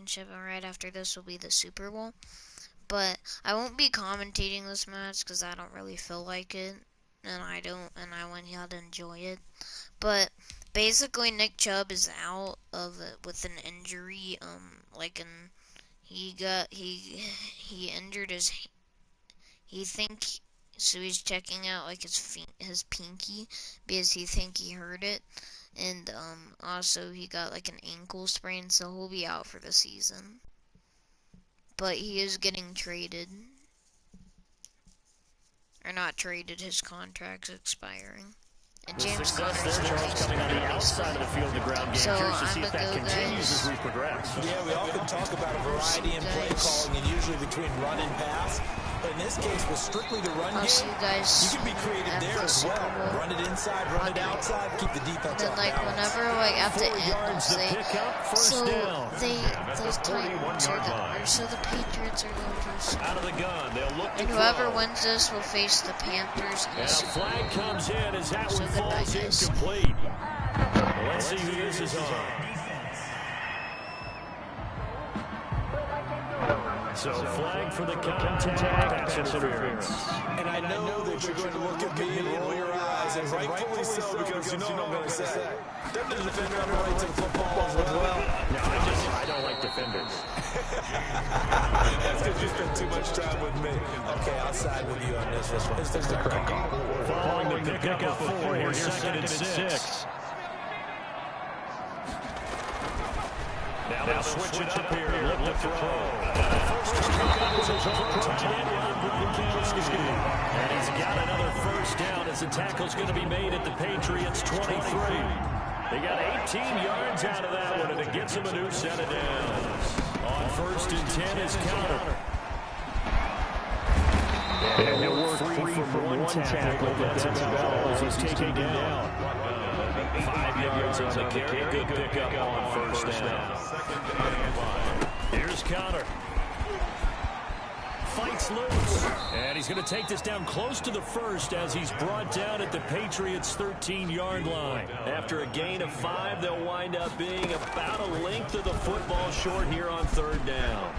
Championship, and right after this will be the Super Bowl. But I won't be commentating this match because I don't really feel like it, and I want y'all to enjoy it. But basically, Nick Chubb is out of it with an injury. He injured his. So he's checking out like his pinky because he think he hurt it, and also he got like an ankle sprain, so he'll be out for the season. But he is getting traded. Or not traded, his contract's expiring. And James Conner's coming on the outside of the field, the ground game. So Curious to I'm see if that continues as we progress. Yeah, we often talk about a variety in play calling, and usually between run and pass. But in this case, with strictly the run game, you can be creative there as well. Run it inside, run it outside, keep the defense off balance. And then, like, whenever, like, at the end, those Titans so the Patriots are going to out of the gun. They'll look and whoever wins this will face the Panthers. And a flag comes in as that one falls incomplete. Well, let's see who this is on. So flag for the contact pass interference. And I know that you're going to look at me and roll your eyes, and rightfully so, because you know what I'm going to say. Doesn't the defender have a right to the football as well? No, I don't like defenders. That's because you spend too much time with me. Okay, I'll side with you on this one. It's just a correct call. Following the pickup of 4, here's 2nd and 6. Now they'll switch it up here and look to throw. And he's got another first down as the tackle's going to be made at the Patriots' 23. They got 18 yards out of that one, and it gets them a new set of downs. On 1st and 10 is counter. And he'll work free from one tackle. That's about as he's taken down. 5 yards on the carry. Good pickup on 1st down. Here's Connor. Fights loose. And he's going to take this down close to the 1st as he's brought down at the Patriots' 13-yard line. After a gain of 5, they'll wind up being about a length of the football short here on 3rd down.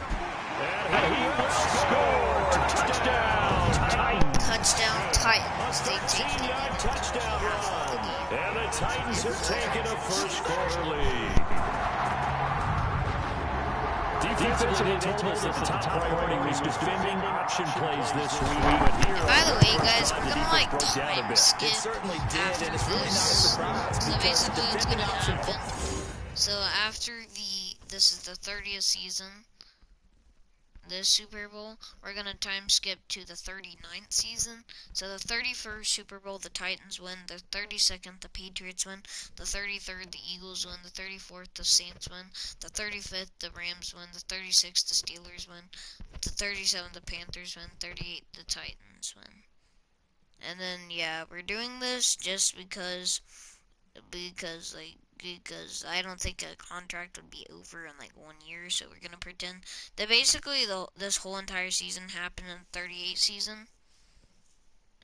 And he will score. Touchdown. Titans. Touchdown Titans. They take the touchdown run. And the Titans have taken a first-quarter lead. Defensively, they told us that the top priority was defending option plays this week. By the way, guys, we're gonna like time skip after this. So basically, what's gonna happen? So after this is the 30th season, this Super Bowl, we're gonna time skip to the 39th season. So the 31st Super Bowl, the Titans win. The 32nd, the Patriots win. The 33rd, the Eagles win. The 34th, the Saints win. The 35th, the Rams win. The 36th, the Steelers win. The 37th, the Panthers win. 38th, the Titans win. And then yeah, we're doing this just because I don't think a contract would be over in like 1 year, so we're gonna pretend that basically this whole entire season happened in the 38th season,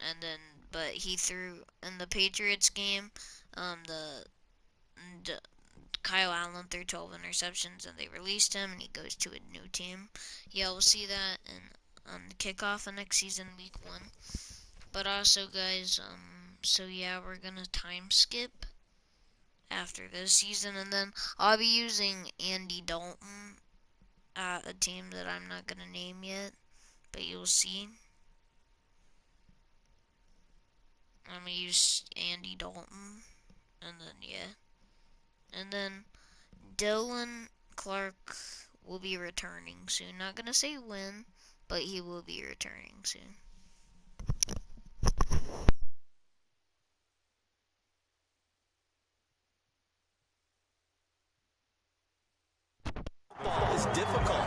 and then but he threw in the Patriots game, Kyle Allen threw 12 interceptions and they released him and he goes to a new team. Yeah, we'll see that on the kickoff of next season, week 1. But also, guys, so yeah, we're gonna time skip after this season, and then I'll be using Andy Dalton at a team that I'm not gonna name yet, but you'll see. I'm gonna use Andy Dalton, and then yeah, and then Dylan Clark will be returning soon. Not gonna say when, but he will be returning soon. Is difficult.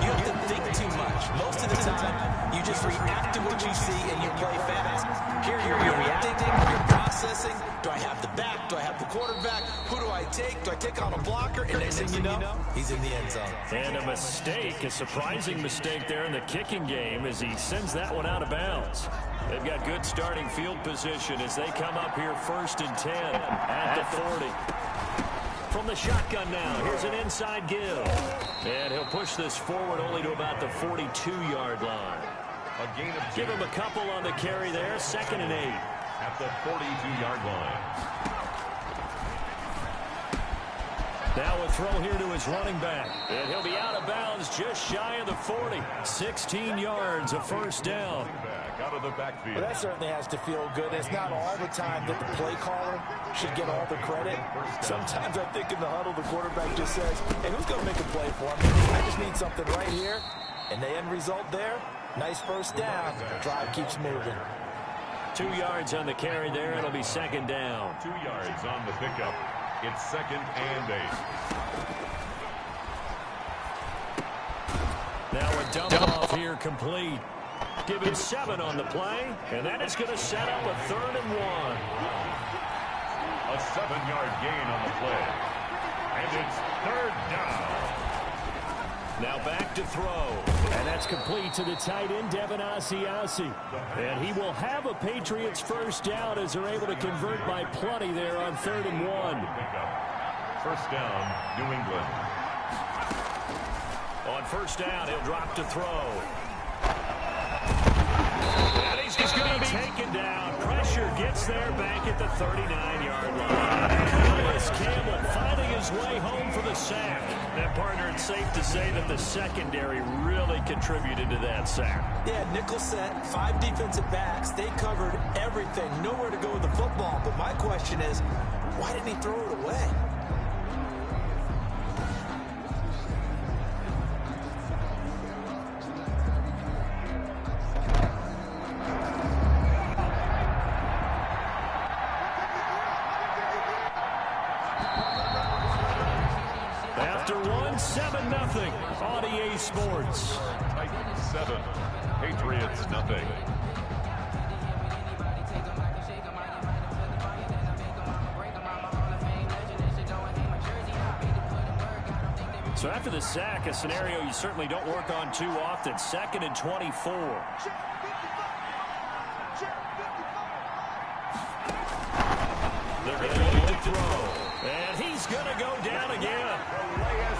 You have to think too much. Most of the time, you just react to what you see and you play fast. Here you're reacting, you're processing. Do I have the back? Do I have the quarterback? Who do I take? Do I take on a blocker? And next thing you know, he's in the end zone. And a mistake, a surprising mistake there in the kicking game as he sends that one out of bounds. They've got good starting field position as they come up here 1st and 10 at the 40. From the shotgun now, here's an inside give. And he'll They'll push this forward only to about the 42-yard line. Give him a couple on the carry there. 2nd and 8. At the 42-yard line. Now a throw here to his running back. And he'll be out of bounds just shy of the 40. 16 yards, a first down. Out of the backfield. Well, that certainly has to feel good. It's not all the time that the play caller should get all the credit. Sometimes I think in the huddle, the quarterback just says, hey, who's going to make a play for me? I just need something right here. And the end result there, nice first down. The drive keeps moving. 2 yards on the carry there. It'll be 2nd down. 2 yards on the pickup. It's 2nd and 8. Now a dump off here complete. Give him 7 on the play, and that is going to set up a 3rd and 1. A 7-yard gain on the play. And it's 3rd down. Now back to throw. And that's complete to the tight end, Devin Asiasi. And he will have a Patriots first down as they're able to convert by plenty there on 3rd and 1. First down, New England. On first down, he'll drop to throw. And he's going to be taken down. Pressure gets there back at the 39-yard line. Campbell finding his way home for the sack. Now, partner, it's safe to say that the secondary really contributed to that sack. Yeah, nickel set, 5 defensive backs. They covered everything. Nowhere to go with the football. But my question is, why didn't he throw it away? After 7-0 on EA Sports. Titans 7, Patriots nothing. So after the sack, a scenario you certainly don't work on too often. 2nd and 24. They're going to need to throw. And he's going to go down again.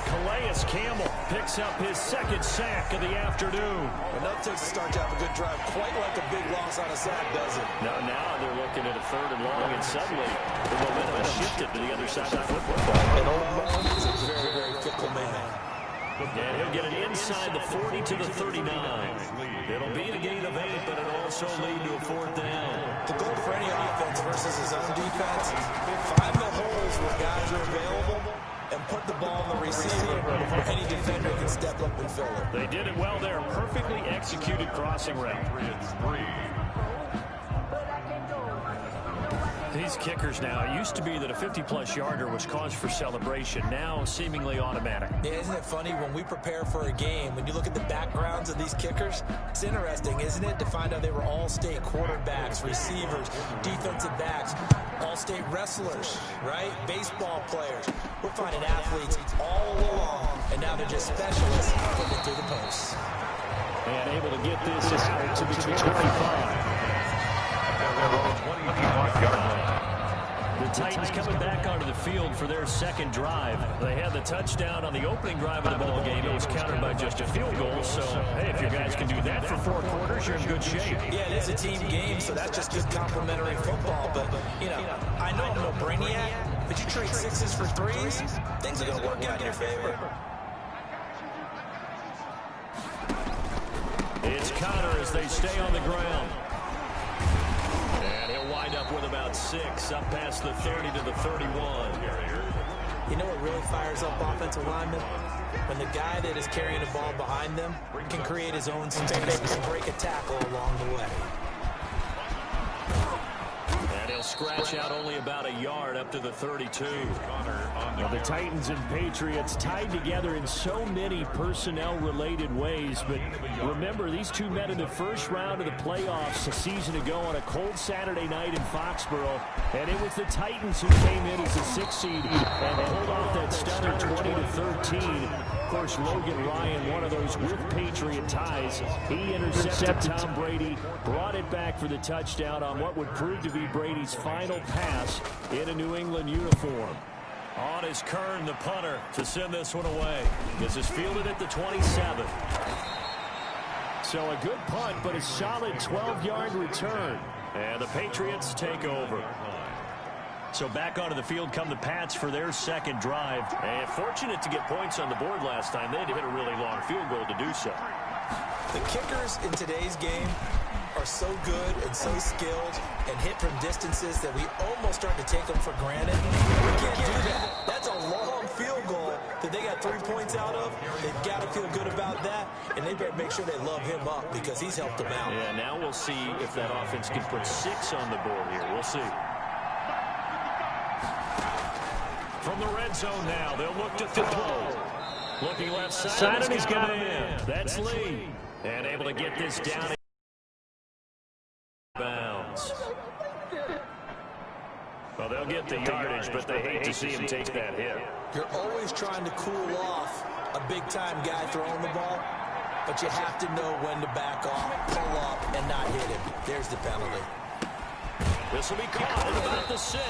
Calais Campbell picks up his 2nd sack of the afternoon. Enough takes to start to have a good drive. Quite like a big loss on a sack, does it? Now they're looking at a 3rd and long, and suddenly the momentum has shifted to the other side of the football. And old Bones is a very, very fickle man. And he'll get it inside the 40 to the 39. It'll be a gain of 8, but it'll also lead to a 4th down. The goal for any offense versus his own defense, find the holes where guys are available and put the ball on the receiver before any defender can step up and fill it. They did it well there. Perfectly executed crossing route. These kickers now, it used to be that a 50-plus yarder was cause for celebration. Now, seemingly automatic. Yeah, isn't it funny when we prepare for a game, when you look at the backgrounds of these kickers, it's interesting, isn't it, to find out they were all-state quarterbacks, receivers, defensive backs, all-state wrestlers, right? Baseball players. We're finding athletes all along, and now they're just specialists putting it through the posts. And able to get this out to the 25. The Titans coming back onto the field for their 2nd drive. They had the touchdown on the opening drive of the ball game. It was countered by just a field goal. So, hey, if you guys can do that for 4 quarters, you're in good shape. Yeah, it is a team game, so that's just good complimentary football. But, you know, I know I'm no brainiac, but you trade 6s for 3s, things are going to work out in your favor. It's Connor as they stay on the ground. And he'll wind up with about 6 up past the 30 to the 31. You know what really fires up offensive linemen? When the guy that is carrying the ball behind them can create his own space and break a tackle along the way. And he'll scratch out only about a yard up to the 32. Well, the Titans and Patriots tied together in so many personnel-related ways, but remember, these two met in the first round of the playoffs a season ago on a cold Saturday night in Foxborough, and it was the Titans who came in as a 6th seed and pulled off that stunner 20-13. Of course, Logan Ryan, one of those with Patriot ties, he intercepted Tom Brady, brought it back for the touchdown on what would prove to be Brady's final pass in a New England uniform. On is Kern, the punter, to send this one away. This is fielded at the 27. So a good punt, but a solid 12-yard return. And the Patriots take over. So back onto the field come the Pats for their second drive. And fortunate to get points on the board last time. They had to hit a really long field goal to do so. The kickers in today's game are so good and so skilled and hit from distances that we almost start to take them for granted. We can't do that. That's a long field goal that they got 3 points out of. They've got to feel good about that, and they better make sure they love him up because he's helped them out. Yeah, now we'll see if that offense can put 6 on the board here. We'll see. From the red zone now, they'll look to throw. Looking left side, and he's got it in. That's Lee. And able to get this down. Bounds. Well, they'll get the yardage, but they hate to see him take that hit. You're always trying to cool off a big-time guy throwing the ball, but you have to know when to back off, pull up, and not hit him. There's the penalty. This will be caught at about the 6.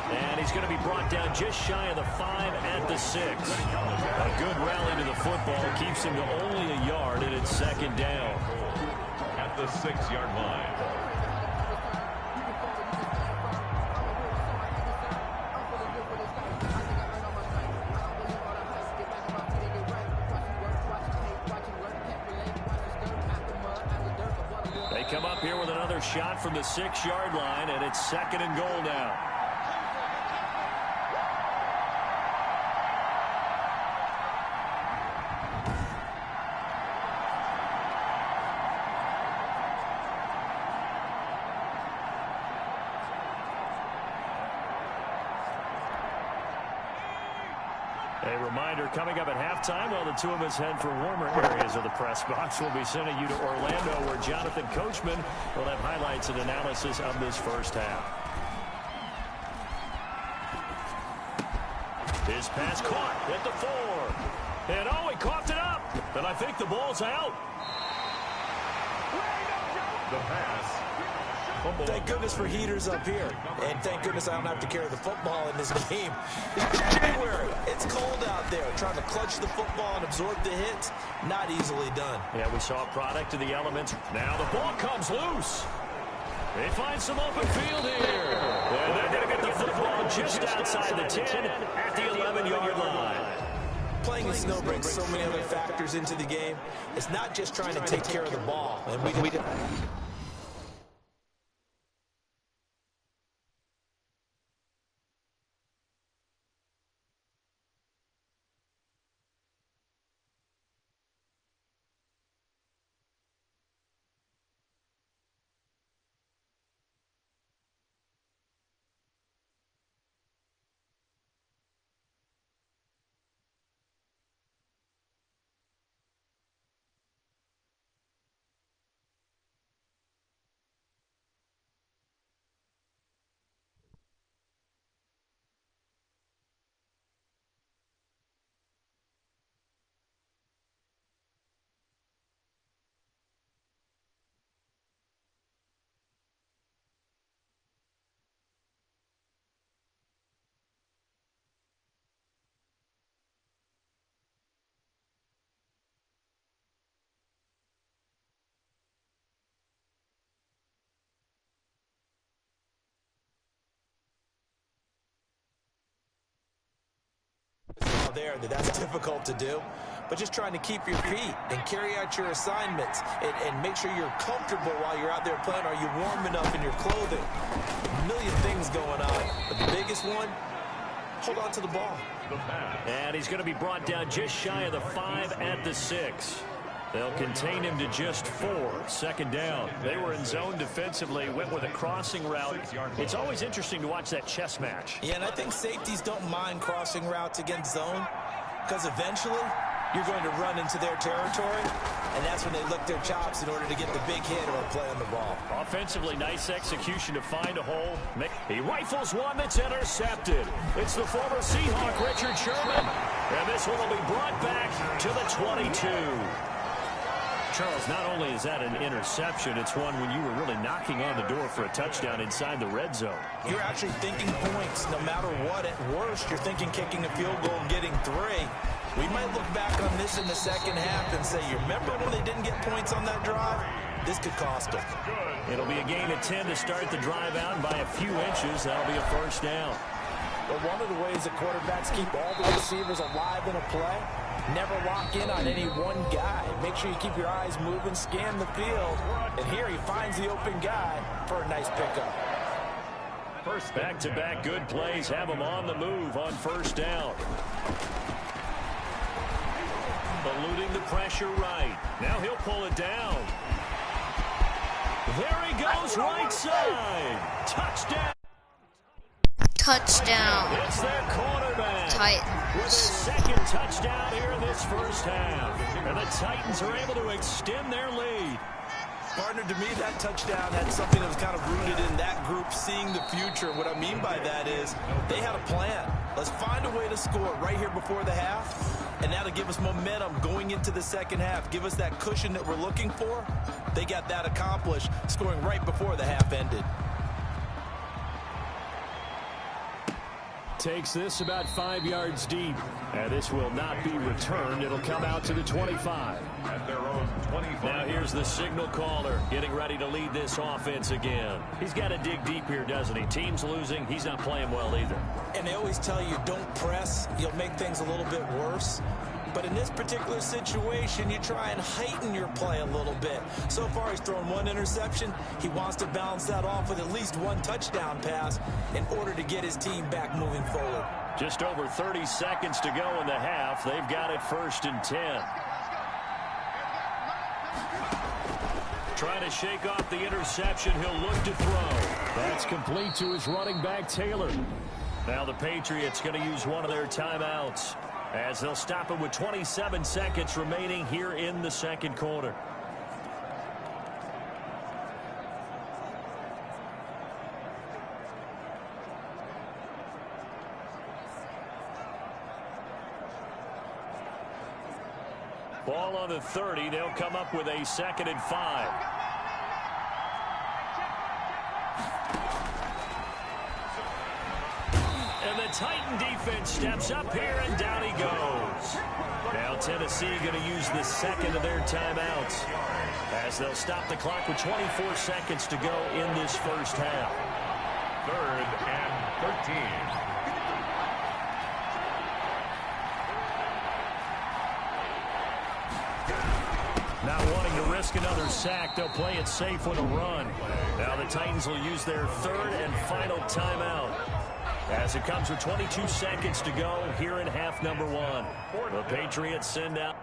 And he's going to be brought down just shy of the 5 at the 6. A good rally to the football keeps him to only a yard, and it's second down. At the 6-yard line. They come up here with another shot from the 6-yard line, and it's second and goal now. A reminder, coming up at halftime, while the two of us head for warmer areas of the press box, we'll be sending you to Orlando, where Jonathan Coachman will have highlights and analysis of this first half. His pass caught at the 4. And oh, he coughed it up. And I think the ball's out. The pass. Thank goodness for heaters up here. And thank goodness I don't have to carry the football in this game. It's January. It's cold out there. Trying to clutch the football and absorb the hits, not easily done. Yeah, we saw a product of the elements. Now the ball comes loose. They find some open field here. And they're going to get the football just outside the 10 at the 11-yard line. Playing in snow brings so many other factors into the game. It's not just trying to take care of the ball. And we that's difficult to do, but just trying to keep your feet and carry out your assignments and make sure you're comfortable while you're out there playing. Are you warm enough in your clothing? A million things going on, but the biggest one, hold on to the ball. And he's going to be brought down just shy of the 5 at the 6. They'll contain him to just 4. Second down. They were in zone defensively, went with a crossing route. It's always interesting to watch that chess match. Yeah, and I think safeties don't mind crossing routes against zone because eventually you're going to run into their territory, and that's when they lick their chops in order to get the big hit or a play on the ball. Offensively, nice execution to find a hole. He rifles one that's intercepted. It's the former Seahawk, Richard Sherman. And this one will be brought back to the 22. Charles, not only is that an interception, it's one when you were really knocking on the door for a touchdown inside the red zone. You're actually thinking points no matter what. At worst, you're thinking kicking a field goal and getting 3. We might look back on this in the second half and say, you remember when they didn't get points on that drive? This could cost them. It'll be a gain of 10 to start the drive out, and by a few inches, that'll be a first down. But one of the ways that quarterbacks keep all the receivers alive in a play, never lock in on any one guy. Make sure you keep your eyes moving, scan the field, and here he finds the open guy for a nice pickup. First back-to-back good plays have him on the move on first down. Eluding the pressure right. Now he'll pull it down. There he goes, right side. Touchdown. Touchdown. It's their quarterback. Titans. With his second touchdown here in this first half. And the Titans are able to extend their lead. Partner, to me, that touchdown had something that was kind of rooted in that group seeing the future. What I mean by that is they had a plan. Let's find a way to score right here before the half, and that'll give us momentum going into the second half. Give us that cushion that we're looking for. They got that accomplished, scoring right before the half ended. Takes this about 5 yards deep. And this will not be returned. It'll come out to the 25. At their own 25. Now here's the signal caller getting ready to lead this offense again. He's got to dig deep here, doesn't he? Team's losing. He's not playing well either. And they always tell you, don't press. You'll make things a little bit worse. But in this particular situation, you try and heighten your play a little bit. So far, he's thrown 1 interception. He wants to balance that off with at least 1 touchdown pass in order to get his team back moving forward. Just over 30 seconds to go in the half. They've got it 1st and 10. Trying to shake off the interception. He'll look to throw. That's complete to his running back, Taylor. Now the Patriots going to use one of their timeouts, as they'll stop it with 27 seconds remaining here in the second quarter. Ball on the 30. They'll come up with a 2nd and 5. And the Titan defense steps up here, and down he goes. Now Tennessee going to use the 2nd of their timeouts, as they'll stop the clock with 24 seconds to go in this first half. 3rd and 13. Not wanting to risk another sack, they'll play it safe with a run. Now the Titans will use their 3rd and final timeout, as it comes with 22 seconds to go here in half number 1. The Patriots send out.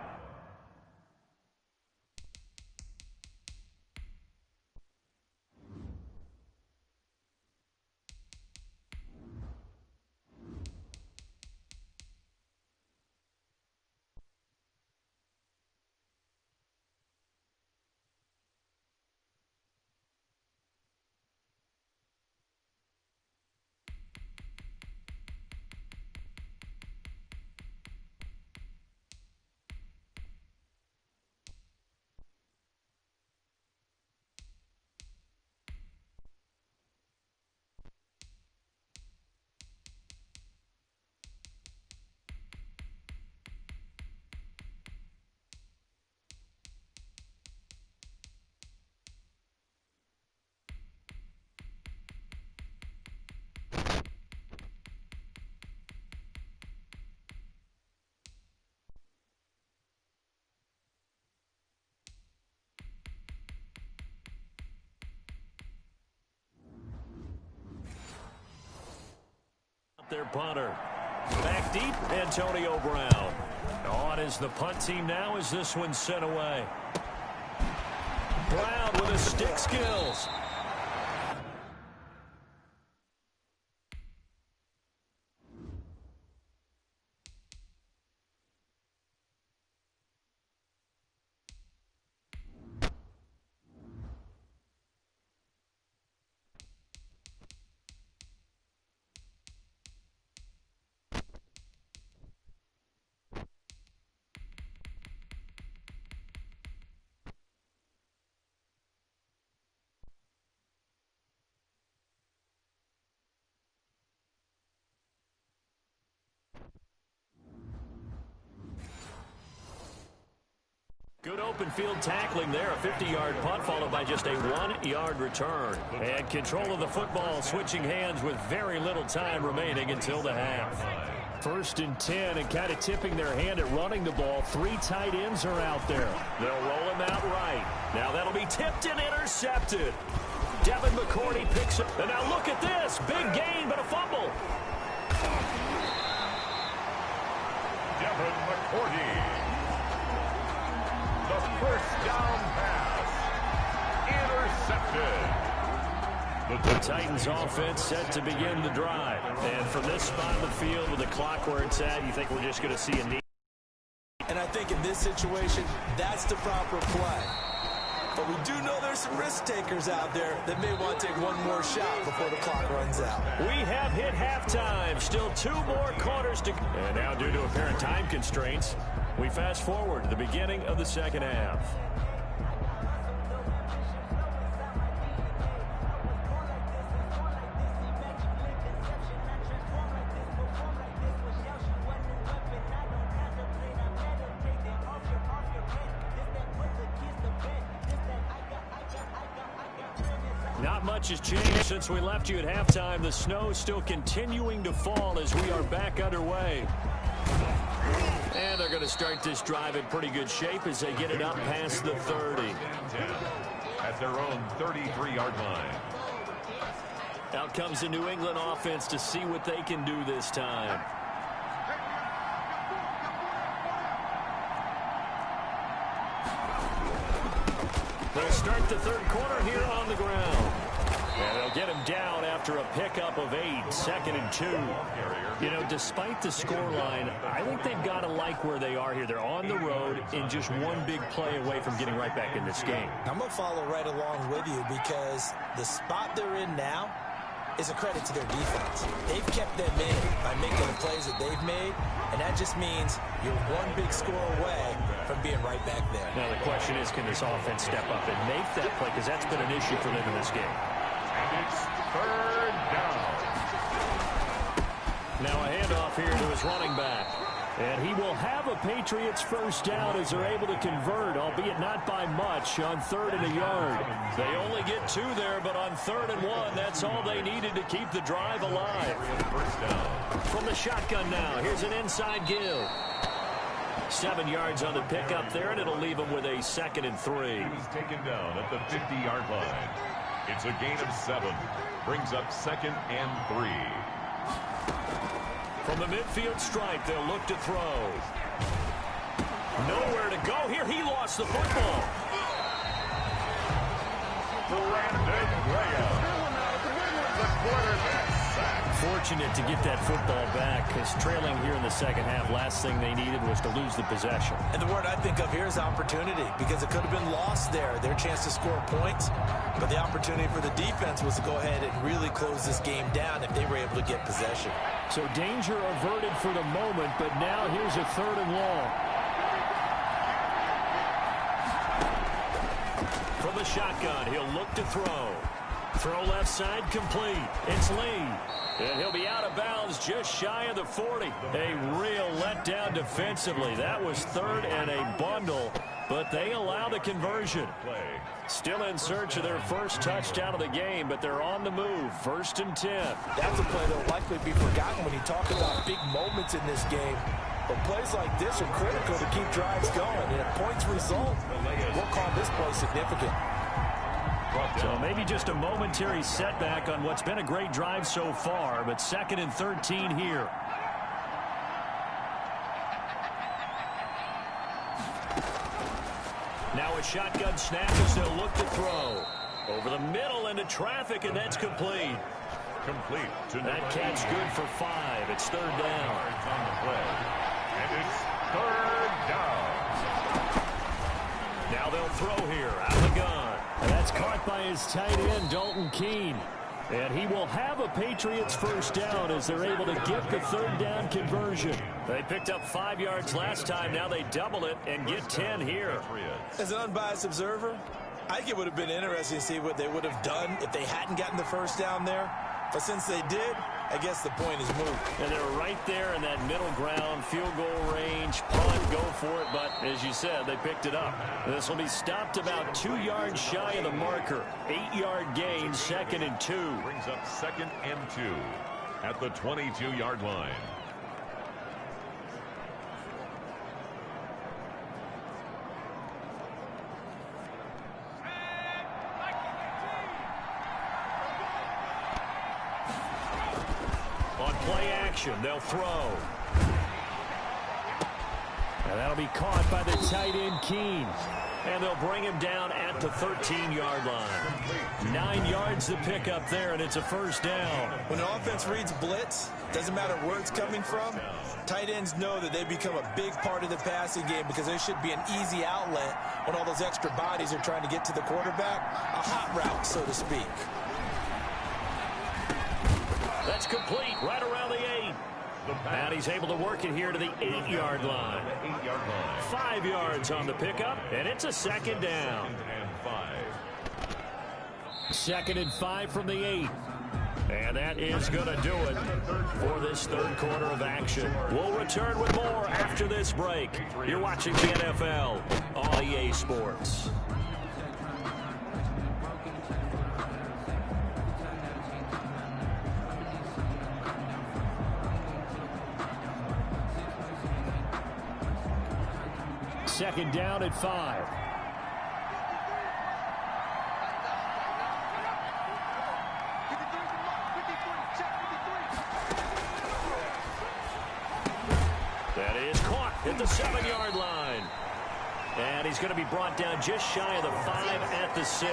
Their punter. Back deep, Antonio Brown. On is the punt team now as this one's sent away. Brown with his stick skills. Good open field tackling there. A 50-yard punt followed by just a 1-yard return. And control of the football switching hands with very little time remaining until the half. 1st and 10 and kind of tipping their hand at running the ball. 3 tight ends are out there. They'll roll him out right. Now that'll be tipped and intercepted. Devin McCourty picks it. And now look at this. Big gain, but a fumble. Devin McCourty. The first down pass. Intercepted. The Titans offense set to begin the drive. And from this spot of the field with the clock where it's at, you think we're just going to see a knee? And I think in this situation, that's the proper play. But we do know there's some risk takers out there that may want to take one more shot before the clock runs out. We have hit halftime. Still 2 more quarters to go. And now due to apparent time constraints, we fast forward to the beginning of the second half. Not much has changed since we left you at halftime. The snow still continuing to fall as we are back underway. And they're going to start this drive in pretty good shape as they get it up past the 30. At their own 33-yard line. Out comes the New England offense to see what they can do this time. They'll start the 3rd quarter here on the ground. And they'll get him down after a pickup of 8, 2nd and 2. You know, despite the scoreline, I think they've got to like where they are here. They're on the road and just one big play away from getting right back in this game. I'm going to follow right along with you because the spot they're in now is a credit to their defense. They've kept them in by making the plays that they've made, and that just means you're one big score away from being right back there. Now the question is, can this offense step up and make that play? Because that's been an issue for them in this game. And it's 3rd down. Now a handoff here to his running back. And he will have a Patriots first down as they're able to convert, albeit not by much, on 3rd and a yard. They only get 2 there, but on 3rd and 1, that's all they needed to keep the drive alive. From the shotgun now, here's an inside give. 7 yards on the pickup there, and it'll leave him with a 2nd and 3. He's taken down at the 50-yard line. It's a gain of 7. Brings up 2nd and 3. From the midfield stripe, they'll look to throw. Nowhere to go here. He lost the football. Brandon Graham. The quarterback sack. Fortunate to get that football back, because trailing here in the second half, last thing they needed was to lose the possession. And the word I think of here is opportunity, because it could have been lost there, their chance to score points. But the opportunity for the defense was to go ahead and really close this game down if they were able to get possession. So danger averted for the moment, but now here's a 3rd and long. From the shotgun, he'll look to throw. Throw left side complete. It's Lee. And he'll be out of bounds just shy of the 40. A real letdown defensively. That was 3rd and a bundle, but they allow the conversion. Still in search of their first touchdown of the game, but they're on the move. 1st and 10. That's a play that will likely be forgotten when you talk about big moments in this game. But plays like this are critical to keep drives going. And if points result, we'll call this play significant. So maybe just a momentary setback on what's been a great drive so far, but 2nd and 13 here. Now a shotgun snap as they'll look to throw. Over the middle into traffic, and that's complete. Complete to that catch good for 5. It's 3rd down. On the play. And it's 3rd down. Now they'll throw here. Out of the gun. And that's caught by his tight end, Dalton Keene. And he will have a Patriots first down as they're able to get the 3rd down conversion. They picked up 5 yards last time. Now they double it and get 10 here. As an unbiased observer, I think it would have been interesting to see what they would have done if they hadn't gotten the first down there. But since they did, I guess the point is moot. And they're right there in that middle ground, field goal range, punt, go for it. But as you said, they picked it up. This will be stopped about 2 yards shy of the marker. 8-yard gain, 2nd and 2. Brings up 2nd and 2 at the 22-yard line. Play action, they'll throw. And that'll be caught by the tight end, Keene. And they'll bring him down at the 13-yard line. 9 yards to pick up there, and it's a first down. When an offense reads blitz, doesn't matter where it's coming from, tight ends know that they become a big part of the passing game because there should be an easy outlet when all those extra bodies are trying to get to the quarterback. A hot route, so to speak. That's complete, right around the 8. And he's able to work it here to the 8-yard line. 5 yards on the pickup, and it's a 2nd down. 2nd and 5 from the 8. And that is going to do it for this third quarter of action. We'll return with more after this break. You're watching the NFL on EA Sports. Second down at 5. That is caught at the 7-yard line. And he's going to be brought down just shy of the 5 at the 6.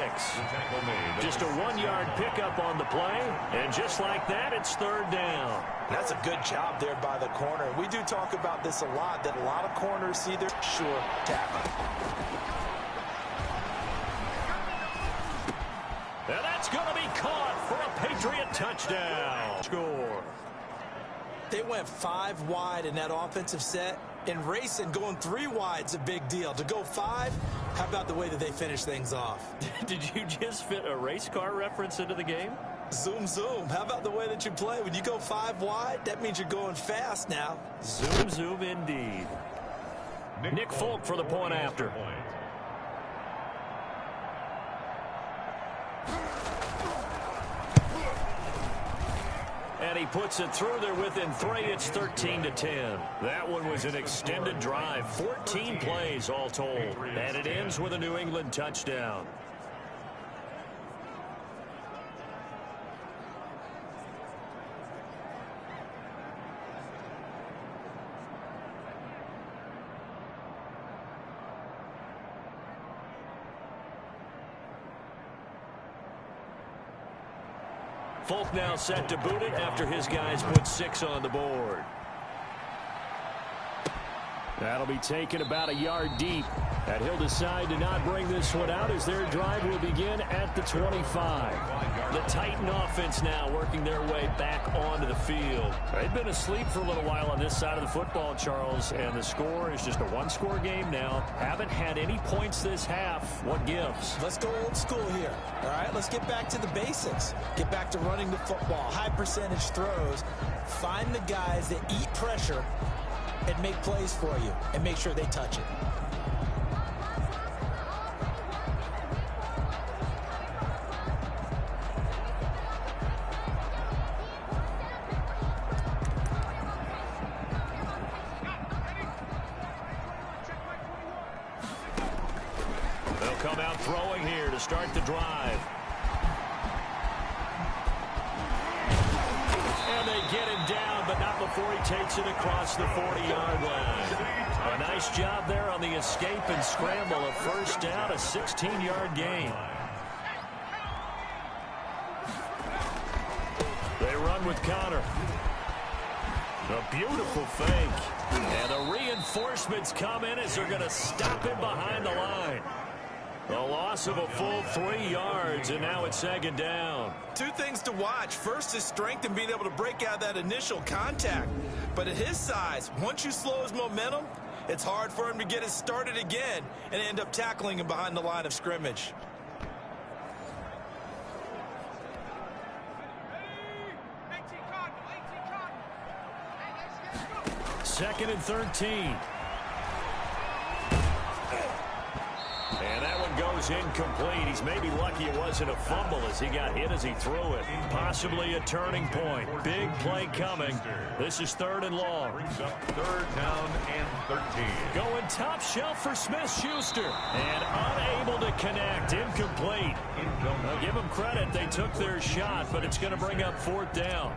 Just a 1-yard pickup on the play. And just like that, it's third down. That's a good job there by the corner. We do talk about this a lot, that a lot of corners see their sure tackle. And that's going to be caught for a Patriot touchdown. Score. They went 5 wide in that offensive set. And racing, going 3 wide's a big deal. To go 5, how about the way that they finish things off? Did you just fit a race car reference into the game? Zoom, zoom. How about the way that you play? When you go 5 wide, that means you're going fast now. Zoom, zoom indeed. Nick Folk for the point after. And he puts it through there within 3. It's 13-10. That one was an extended drive. 14 plays all told. And it ends with a New England touchdown. Folk now set to boot it after his guys put 6 on the board. That'll be taken about a yard deep. And he'll decide to not bring this one out as their drive will begin at the 25. The Titan offense now working their way back onto the field. They've been asleep for a little while on this side of the football, Charles, and the score is just a 1-score game now. Haven't had any points this half. What gives? Let's go old school here. All right, let's get back to the basics. Get back to running the football, high percentage throws. Find the guys that eat pressure and make plays for you and make sure they touch it. They'll come out throwing here to start the drive. And they get him down, but not before he takes it across the 40-yard line. A nice job there on the escape and scramble. A first down, a 16-yard gain. They run with Connor. A beautiful fake. And the reinforcements come in as they're going to stop him behind the line. A loss of a full 3 yards, and now it's second down. 2 things to watch. First is strength and being able to break out that initial contact. But at his size, once you slow his momentum, it's hard for him to get it started again and end up tackling him behind the line of scrimmage. 2nd and 13. And that one goes incomplete. He's maybe lucky it wasn't a fumble as he got hit as he threw it. Possibly a turning point. Big play coming. This is 3rd and long. Brings up 3rd down and 13. Going top shelf for Smith-Schuster. And unable to connect. Incomplete. I'll give them credit. They took their shot, but it's going to bring up 4th down.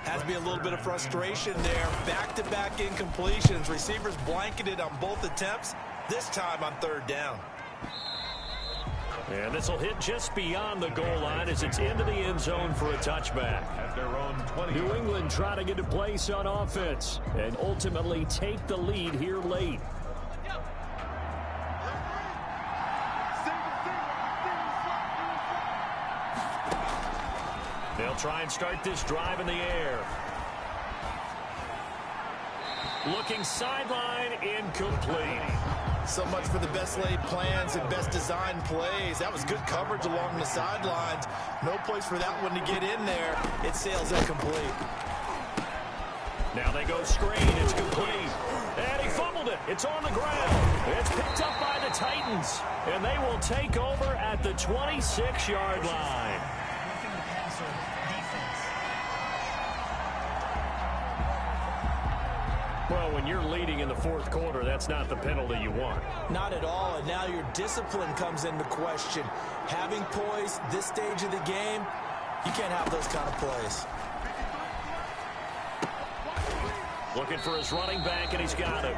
Has to be a little bit of frustration there. Back-to-back incompletions. Receivers blanketed on both attempts. This time on 3rd down. And this will hit just beyond the goal line as it's into the end zone for a touchback. At their own 20. New England trying to get a place on offense and ultimately take the lead here late. They'll try and start this drive in the air. Looking sideline, incomplete. So much for the best laid plans and best designed plays. That was good coverage along the sidelines. No place for that one to get in there. It sails incomplete. Now they go screen. It's complete. And he fumbled it. It's on the ground. It's picked up by the Titans. And they will take over at the 26-yard line. Well, when you're leading in the 4th quarter, that's not the penalty you want. Not at all, and now your discipline comes into question. Having poise this stage of the game, you can't have those kind of plays. Looking for his running back, and he's got him.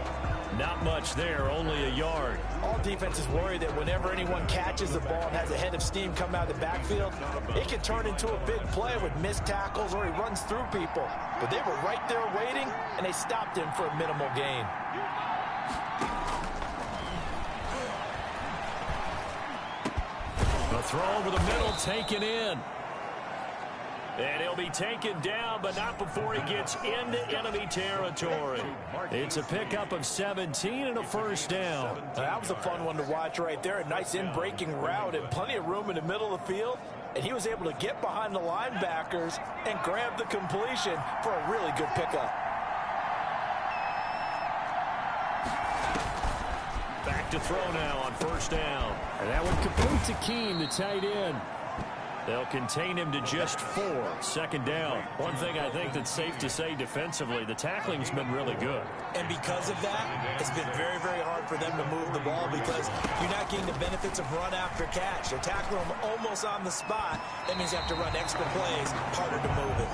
Not much there, only a yard. All defenses worry that whenever anyone catches the ball and has a head of steam come out of the backfield, it can turn into a big play with missed tackles or he runs through people. But they were right there waiting, and they stopped him for a minimal gain. A throw over the middle, taken in. And he'll be taken down, but not before he gets into enemy territory. It's a pickup of 17 and a 1st down. That was a fun one to watch right there. A nice in-breaking route and plenty of room in the middle of the field. And he was able to get behind the linebackers and grab the completion for a really good pickup. Back to throw now on 1st down. And that one complete to Keene, the tight end. They'll contain him to just 4. 2nd down. One thing I think that's safe to say defensively, the tackling's been really good. And because of that, it's been very, very hard for them to move the ball because you're not getting the benefits of run after catch. They're tackling him almost on the spot. That means you have to run extra plays, harder to move it.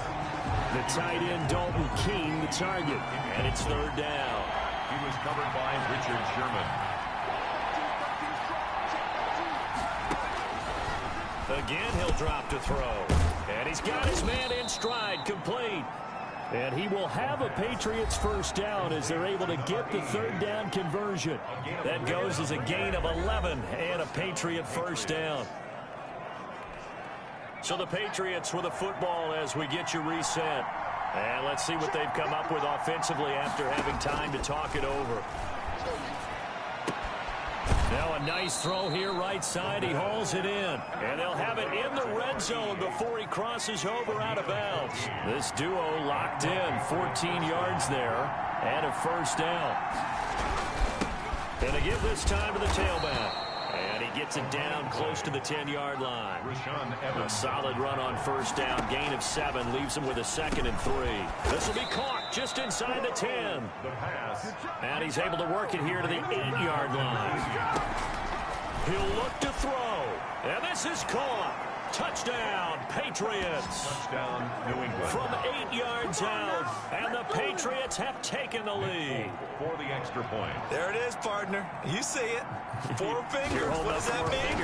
The tight end, Dalton Keene, the target. And it's 3rd down. He was covered by Richard Sherman. Again, he'll drop to throw. And he's got his man in stride, complete. And he will have a Patriots 1st down as they're able to get the 3rd down conversion. That goes as a gain of 11 and a Patriot 1st down. So the Patriots with a football as we get you reset. And let's see what they've come up with offensively after having time to talk it over. Now a nice throw here right side. He hauls it in. And they'll have it in the red zone before he crosses over out of bounds. This duo locked in. 14 yards there and a 1st down. And they give this time to the tailback. And he gets it down close to the 10-yard line. A solid run on 1st down. Gain of 7 leaves him with a 2nd and 3. This will be caught just inside the 10. And he's able to work it here to the 8-yard line. He'll look to throw. And this is caught. Touchdown, Patriots. Touchdown, New England. From 8 yards out. And the Patriots have taken the lead. For the extra point. There it is, partner. You see it. 4 fingers. What does that mean?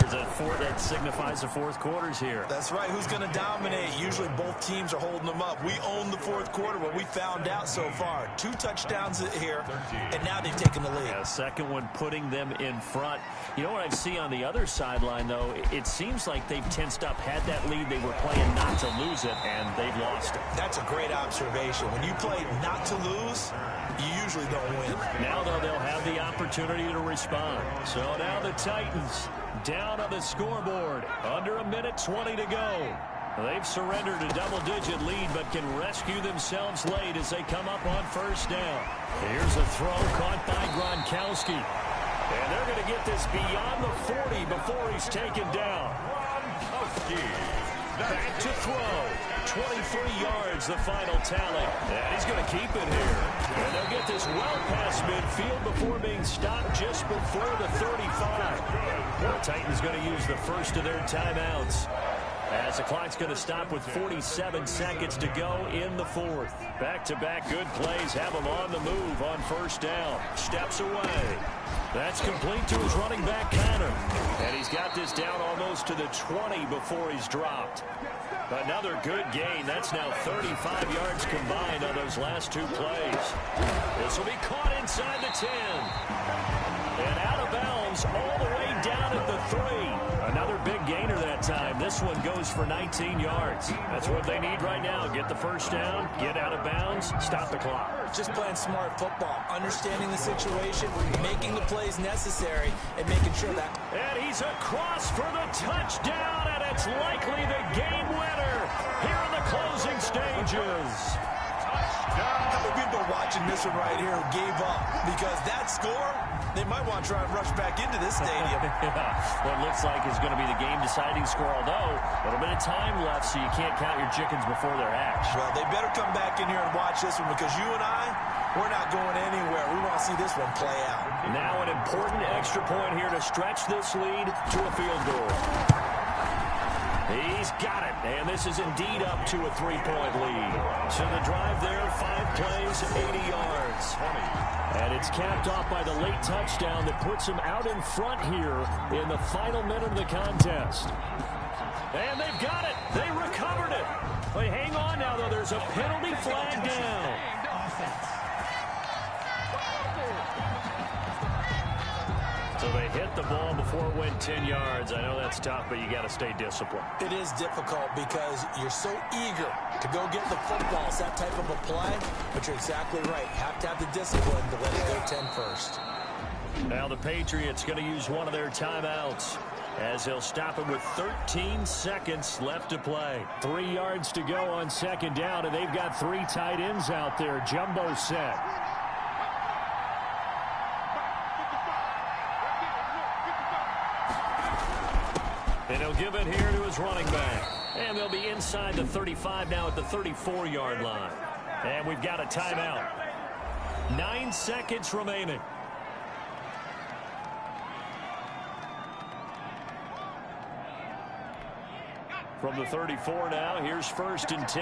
That signifies the 4th quarter's here. That's right. Who's going to dominate? Usually both teams are holding them up. We own the 4th quarter, what we found out so far. 2 touchdowns here, and now they've taken the lead. Yeah, 2nd one putting them in front. You know what I see on the other sideline, though? It seems like they've tensed up, had that lead. They were playing not to lose it, and they've lost it. That's a great observation. When you play not to lose, you usually don't win. Now, though, they'll have the opportunity to respond. So now the Titans down on the scoreboard. Under 1:20 to go. They've surrendered a double-digit lead, but can rescue themselves late as they come up on first down. Here's a throw caught by Gronkowski. And they're going to get this beyond the 40 before he's taken down. Back to throw. 23 yards, the final tally. And he's going to keep it here. And they'll get this well past midfield before being stopped just before the 35. The Titans going to use the first of their timeouts, as the clock's going to stop with 47 seconds to go in the fourth. Back-to-back good plays have him on the move on first down. Steps away. That's complete to his running back, Connor. And he's got this down almost to the 20 before he's dropped. Another good gain. That's now 35 yards combined on those last two plays. This will be caught inside the 10. And out of bounds all the way down at the 3. Another big gainer that time. This one goes for 19 yards. That's what they need right now. Get the first down, get out of bounds, stop the clock. Just playing smart football, understanding the situation, making the plays necessary, and making sure that... And he's across for the touchdown, and it's likely the game winner here in the closing stages. How many people are watching this one right here who gave up? Because that score, they might want to try and rush back into this stadium. What looks like is going to be the game-deciding score, although a little bit of time left, so you can't count your chickens before they're hatched. Well, they better come back in here and watch this one, because you and I, we're not going anywhere. We want to see this one play out. Now an important extra point here to stretch this lead to a field goal. He's got it, and this is indeed up to a 3-point lead. So the drive there, 5 plays, 80 yards. And it's capped off by the late touchdown that puts him out in front here in the final minute of the contest. And they've got it. They recovered it. But hang on now, though. There's a penalty flag down. So they hit the ball before it went 10 yards. I know that's tough, but you got to stay disciplined. It is difficult because you're so eager to go get the football. It's that type of a play, but you're exactly right. You have to have the discipline to let it go 10 first. Now the Patriots going to use one of their timeouts, as they'll stop it with 13 seconds left to play. 3 yards to go on second down, and they've got 3 tight ends out there. Jumbo set. And he'll give it here to his running back. And they'll be inside the 35 now at the 34-yard line. And we've got a timeout. 9 seconds remaining. From the 34 now, here's 1st and 10.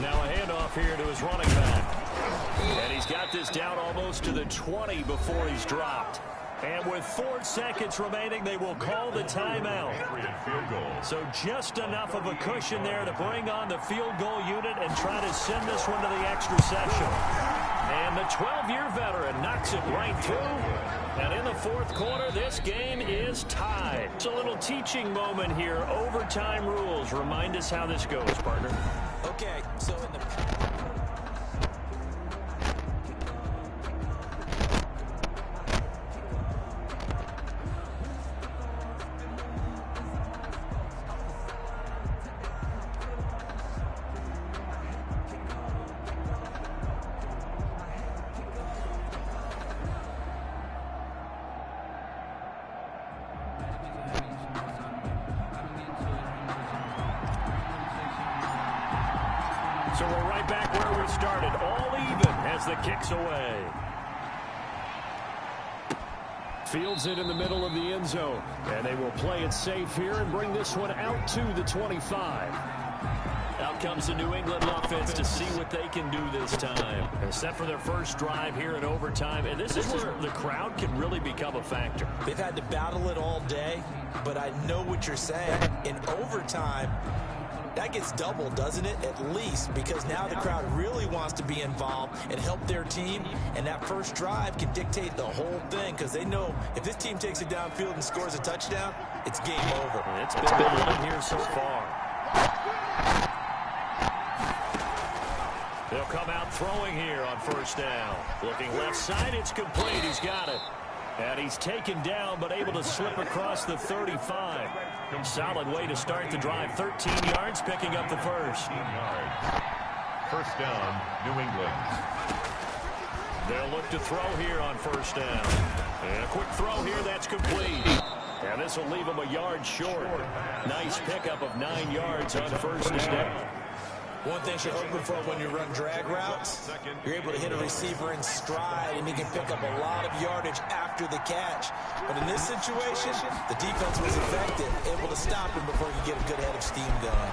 Now a handoff here to his running back. And he's got this down almost to the 20 before he's dropped. And with 4 seconds remaining, they will call the timeout. So just enough of a cushion there to bring on the field goal unit and try to send this one to the extra session. And the 12-year veteran knocks it right through. And in the 4th quarter, this game is tied. It's a little teaching moment here. Overtime rules. Remind us how this goes, partner. Okay, so in the... So we're right back where we started, all even as the kick's away. Fields it in the middle of the end zone, and they will play it safe here and bring this one out to the 25. Out comes the New England offense to see what they can do this time. They're set for their first drive here in overtime, and this is where the crowd can really become a factor. They've had to battle it all day, but I know what you're saying. In overtime, that gets doubled, doesn't it? At least, because now the crowd really wants to be involved and help their team, and that first drive can dictate the whole thing, because they know if this team takes it downfield and scores a touchdown, it's game over. It's been good here so far. They'll come out throwing here on first down. Looking left side, it's complete. He's got it. And he's taken down, but able to slip across the 35. Solid way to start the drive. 13 yards, picking up the first. 13 yards. First down, New England. They'll look to throw here on first down. And a quick throw here, that's complete. And this will leave him a yard short. Nice pickup of 9 yards on first down. One thing you're hoping for when you run drag routes, you're able to hit a receiver in stride, and he can pick up a lot of yardage after the catch. But in this situation, the defense was effective, able to stop him before he could get a good head of steam going.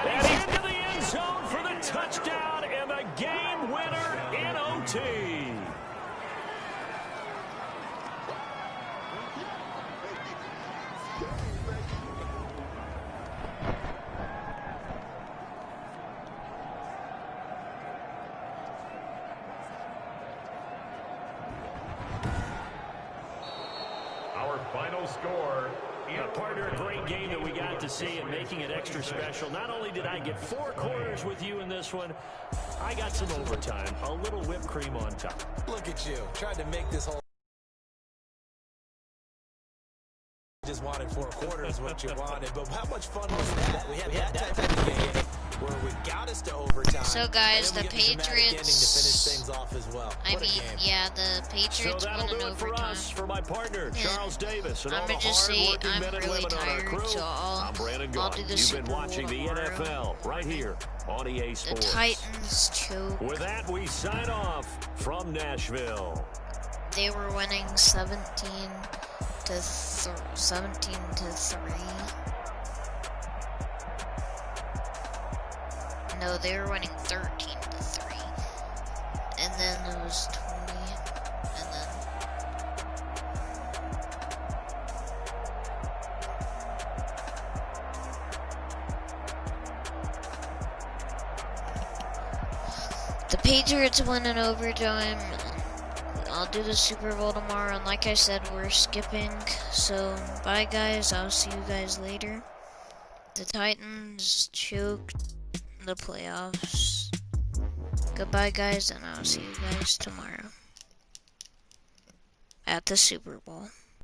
And he's into the end zone for the touchdown and the game winner in OT. Final score. Partner, a great game that we got to see and making it extra special. Not only did I get 4 quarters with you in this one, I got some overtime. A little whipped cream on top. Look at you. Tried to make this whole... Just wanted 4 quarters what you wanted. But how much fun was that? We had that type of game where we got us to overtime. So guys, the Patriots Patriots, to finish things off as well. I mean, yeah, the Patriots won in overtime. For my partner, Charles Davis, and I'm all the gonna just say hard-working I'm men and really women on our tired, crew. so I'm Brandon I'll Gaughan. do the You've Super been Bowl watching the tomorrow. NFL right here on EA The Sports. Titans choke. With that, we sign off from Nashville. They were winning 17 to 3. No, they were winning 13 to 3. And then it was 20. And then the Patriots win in overtime. I'll do the Super Bowl tomorrow, and like I said, we're skipping. So, bye guys, I'll see you guys later. The Titans choked the playoffs. Goodbye guys, and I'll see you guys tomorrow at the Super Bowl.